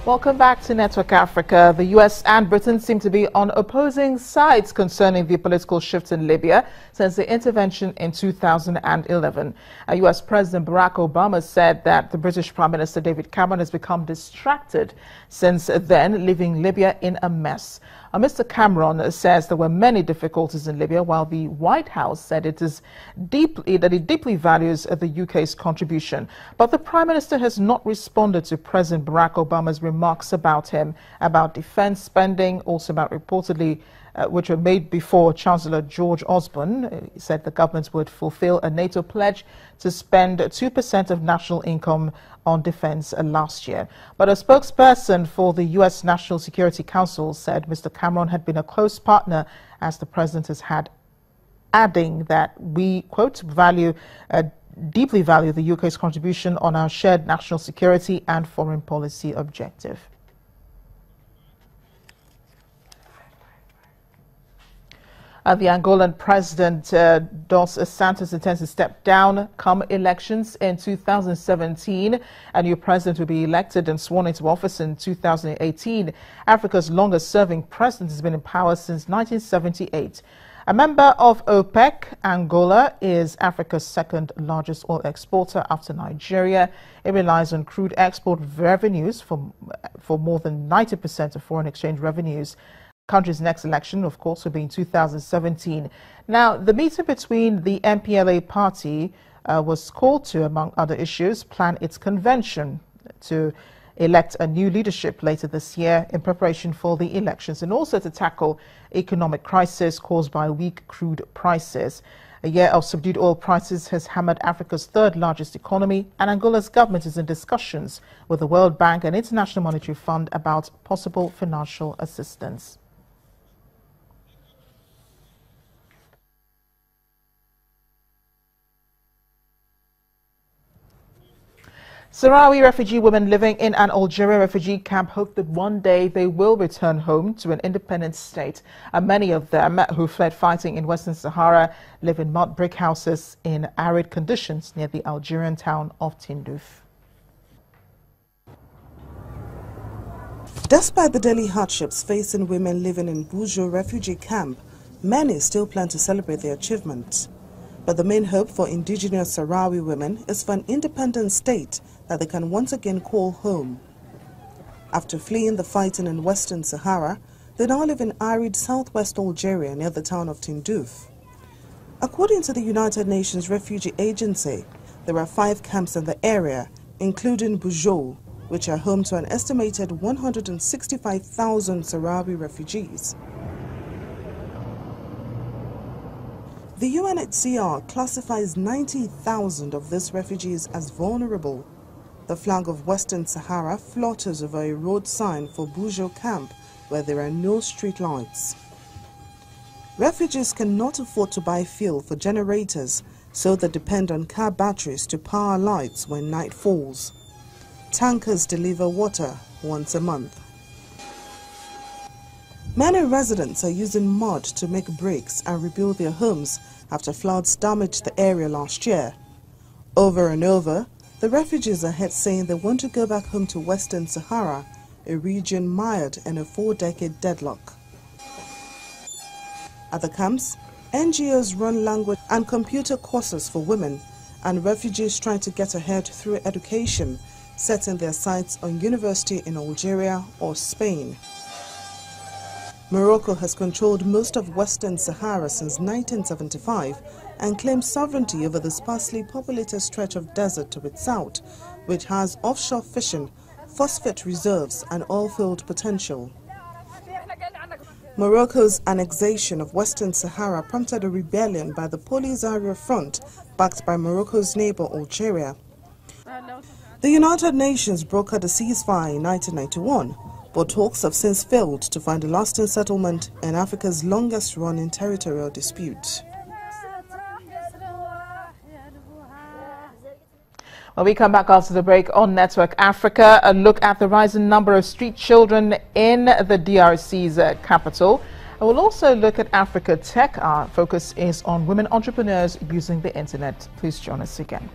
Welcome back to Network Africa. The U.S. and Britain seem to be on opposing sides concerning the political shift in Libya since the intervention in 2011. U.S. President Barack Obama said that the British Prime Minister David Cameron has become distracted since then, leaving Libya in a mess. Mr. Cameron says there were many difficulties in Libya, while the White House said it deeply values the UK's contribution. But the Prime Minister has not responded to President Barack Obama's remarks about him, about defense spending, also about reportedly which were made before Chancellor George Osborne. He said the government would fulfill a NATO pledge to spend 2% of national income on defense last year. But a spokesperson for the U.S. National Security Council said Mr. Cameron had been a close partner as the president has had, adding that we, quote, deeply value the UK's contribution on our shared national security and foreign policy objective. The Angolan President Dos Santos intends to step down come elections in 2017. A new president will be elected and sworn into office in 2018. Africa's longest-serving president has been in power since 1978. A member of OPEC, Angola is Africa's second-largest oil exporter after Nigeria. It relies on crude export revenues for more than 90% of foreign exchange revenues. Country's next election, of course, will be in 2017. Now, the meeting between the MPLA party was called to, among other issues, plan its convention to elect a new leadership later this year in preparation for the elections, and also to tackle economic crisis caused by weak crude prices. A year of subdued oil prices has hammered Africa's third-largest economy, and Angola's government is in discussions with the World Bank and International Monetary Fund about possible financial assistance. Sahrawi refugee women living in an Algerian refugee camp hope that one day they will return home to an independent state. Many of them who fled fighting in Western Sahara live in mud brick houses in arid conditions near the Algerian town of Tindouf. Despite the daily hardships facing women living in Boujo refugee camp, many still plan to celebrate their achievements. But the main hope for indigenous Sahrawi women is for an independent state that they can once again call home. After fleeing the fighting in Western Sahara, they now live in arid southwest Algeria near the town of Tindouf. According to the United Nations Refugee Agency, there are 5 camps in the area, including Boujo, which are home to an estimated 165,000 Sahrawi refugees. The UNHCR classifies 90,000 of these refugees as vulnerable. The flag of Western Sahara flutters over a road sign for Boujo camp where there are no street lights. Refugees cannot afford to buy fuel for generators, so they depend on car batteries to power lights when night falls. Tankers deliver water once a month. Many residents are using mud to make bricks and rebuild their homes after floods damaged the area last year. Over and over, the refugees are heard saying they want to go back home to Western Sahara, a region mired in a 4-decade deadlock. At the camps, NGOs run language and computer courses for women, and refugees trying to get ahead through education, setting their sights on university in Algeria or Spain. Morocco has controlled most of Western Sahara since 1975 and claims sovereignty over the sparsely populated stretch of desert to its south, which has offshore fishing, phosphate reserves and oil-field potential. Morocco's annexation of Western Sahara prompted a rebellion by the Polisario Front, backed by Morocco's neighbor Algeria. The United Nations brokered a ceasefire in 1991, but talks have since failed to find a lasting settlement in Africa's longest-running territorial dispute. When we come back after the break on Network Africa, a look at the rising number of street children in the DRC's capital. And we'll also look at Africa Tech. Our focus is on women entrepreneurs using the internet. Please join us again.